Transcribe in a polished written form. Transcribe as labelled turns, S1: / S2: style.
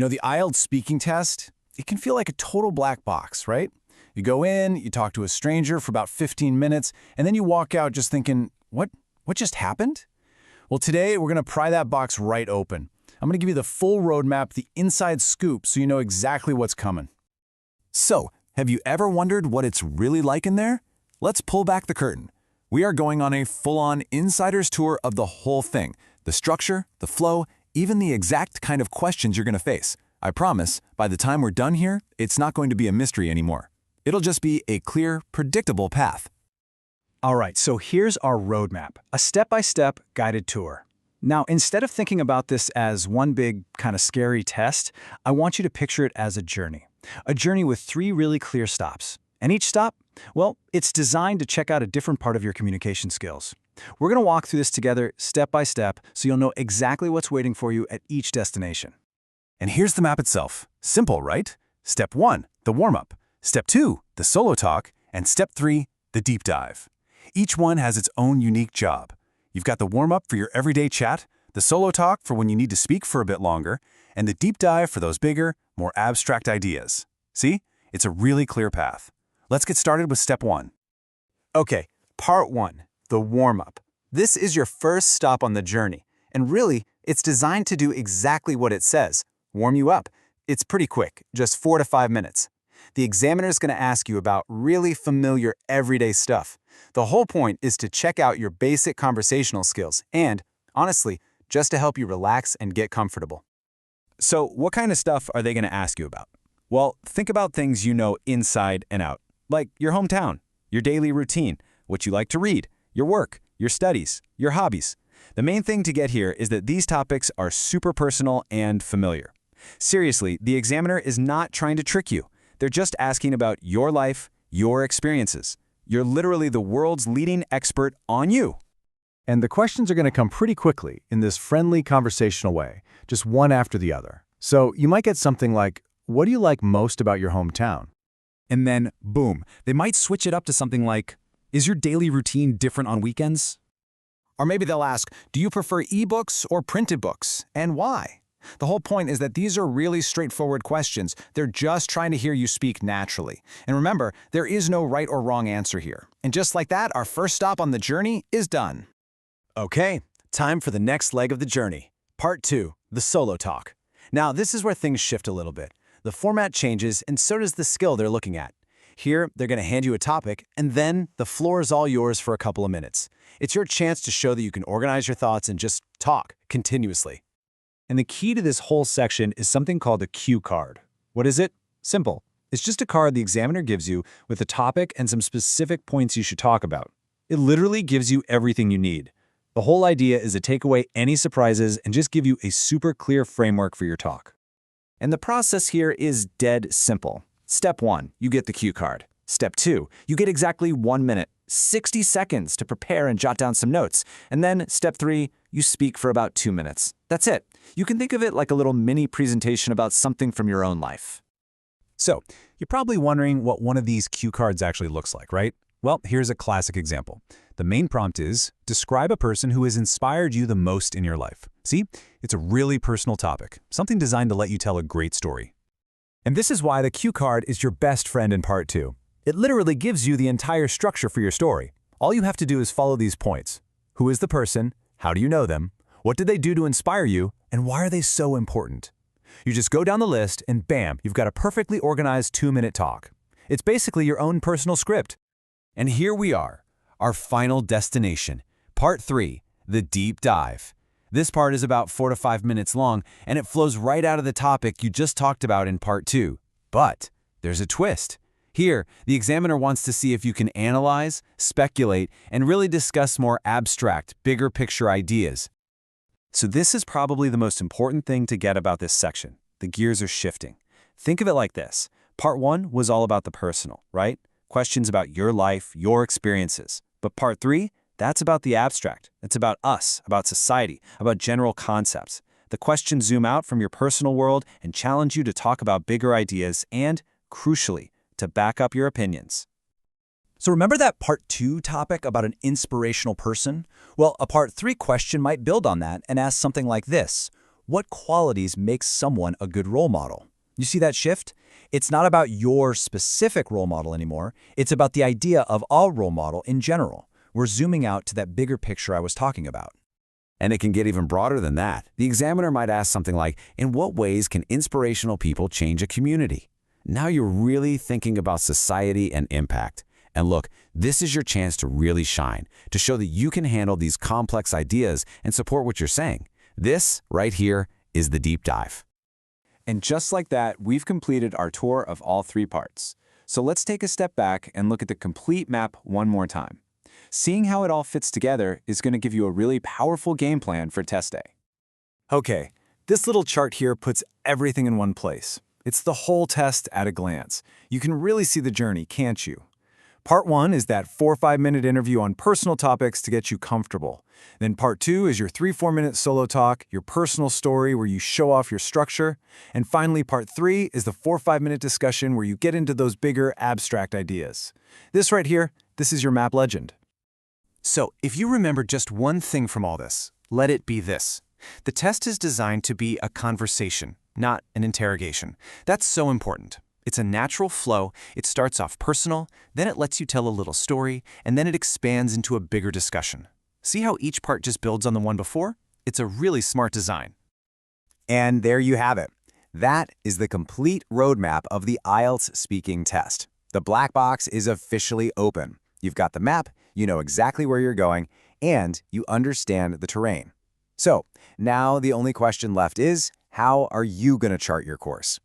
S1: The IELTS speaking test, it can feel like a total black box, right? You go in, you talk to a stranger for about 15 minutes, and then you walk out just thinking, what just happened? Well, today we're going to pry that box right open. I'm going to give you the full roadmap, the inside scoop, so you know exactly what's coming. So, have you ever wondered what it's really like in there? Let's pull back the curtain. We are going on a full-on insider's tour of the whole thing, the structure, the flow, even the exact kind of questions you're going to face. I promise, by the time we're done here, it's not going to be a mystery anymore. It'll just be a clear, predictable path.
S2: All right, so here's our roadmap, a step-by-step guided tour. Now, instead of thinking about this as one big, kind of scary test, I want you to picture it as a journey with 3 really clear stops. And each stop, well, it's designed to check out a different part of your communication skills. We're going to walk through this together step by step so you'll know exactly what's waiting for you at each destination.
S1: And here's the map itself. Simple, right? Step 1, the warm-up. Step 2, the solo talk. And Step 3, the deep dive. Each one has its own unique job. You've got the warm-up for your everyday chat, the solo talk for when you need to speak for a bit longer, and the deep dive for those bigger, more abstract ideas. See? It's a really clear path. Let's get started with Step 1.
S2: Okay, Part 1, the warm-up. This is your first stop on the journey, and really, it's designed to do exactly what it says, warm you up. It's pretty quick, just 4 to 5 minutes. The examiner's going to ask you about really familiar everyday stuff. The whole point is to check out your basic conversational skills and, honestly, just to help you relax and get comfortable.
S1: So, what kind of stuff are they going to ask you about? Well, think about things you know inside and out, like your hometown, your daily routine, what you like to read, your work, your studies, your hobbies. The main thing to get here is that these topics are super personal and familiar. Seriously, the examiner is not trying to trick you. They're just asking about your life, your experiences. You're literally the world's leading expert on you.
S3: And the questions are going to come pretty quickly in this friendly conversational way, just one after the other. So you might get something like, what do you like most about your hometown?
S1: And then, boom, they might switch it up to something like, is your daily routine different on weekends? Or maybe they'll ask, do you prefer ebooks or printed books, and why? The whole point is that these are really straightforward questions. They're just trying to hear you speak naturally. And remember, there is no right or wrong answer here. And just like that, our first stop on the journey is done.
S2: Okay, time for the next leg of the journey. Part 2, the solo talk. Now, this is where things shift a little bit. The format changes, and so does the skill they're looking at. Here, they're going to hand you a topic, and then the floor is all yours for a couple of minutes. It's your chance to show that you can organize your thoughts and just talk continuously. And the key to this whole section is something called a cue card. What is it? Simple. It's just a card the examiner gives you with a topic and some specific points you should talk about. It literally gives you everything you need. The whole idea is to take away any surprises and just give you a super clear framework for your talk. And the process here is dead simple. Step 1, you get the cue card. Step 2, you get exactly 1 minute, 60 seconds to prepare and jot down some notes. And then Step 3, you speak for about 2 minutes. That's it. You can think of it like a little mini presentation about something from your own life.
S1: So, you're probably wondering what one of these cue cards actually looks like, right? Well, here's a classic example. The main prompt is, describe a person who has inspired you the most in your life. See, it's a really personal topic, something designed to let you tell a great story. And this is why the cue card is your best friend in Part 2. It literally gives you the entire structure for your story. All you have to do is follow these points. Who is the person? How do you know them? What did they do to inspire you? And why are they so important? You just go down the list and bam, you've got a perfectly organized 2-minute talk. It's basically your own personal script. And here we are, our final destination, Part 3, the deep dive. This part is about 4 to 5 minutes long, and it flows right out of the topic you just talked about in Part 2. But there's a twist. Here, the examiner wants to see if you can analyze, speculate, and really discuss more abstract, bigger picture ideas. So this is probably the most important thing to get about this section. The gears are shifting. Think of it like this. Part 1 was all about the personal, right? Questions about your life, your experiences. But Part 3, that's about the abstract. It's about us, about society, about general concepts. The questions zoom out from your personal world and challenge you to talk about bigger ideas and, crucially, to back up your opinions. So remember that Part 2 topic about an inspirational person? Well, a Part 3 question might build on that and ask something like this.
S2: What qualities make someone a good role model? You see that shift? It's not about your specific role model anymore. It's about the idea of a role model in general. We're zooming out to that bigger picture I was talking about.
S4: And it can get even broader than that. The examiner might ask something like, in what ways can inspirational people change a community? Now you're really thinking about society and impact. And look, this is your chance to really shine, to show that you can handle these complex ideas and support what you're saying. This, right here, is the deep dive.
S2: And just like that, we've completed our tour of all 3 parts. So let's take a step back and look at the complete map one more time. Seeing how it all fits together is going to give you a really powerful game plan for test day. Okay, this little chart here puts everything in one place. It's the whole test at a glance. You can really see the journey, can't you? Part 1 is that 4 or 5 minute interview on personal topics to get you comfortable. Then Part 2 is your 3 or 4 minute solo talk, your personal story where you show off your structure. And finally, Part 3 is the 4 or 5 minute discussion where you get into those bigger, abstract ideas. This right here, this is your map legend.
S3: So, if you remember just one thing from all this, let it be this. The test is designed to be a conversation, not an interrogation. That's so important. It's a natural flow. It starts off personal, then it lets you tell a little story, and then it expands into a bigger discussion. See how each part just builds on the one before? It's a really smart design.
S2: And there you have it. That is the complete roadmap of the IELTS speaking test. The black box is officially open. You've got the map, you know exactly where you're going, and you understand the terrain. So, now the only question left is, how are you going to chart your course?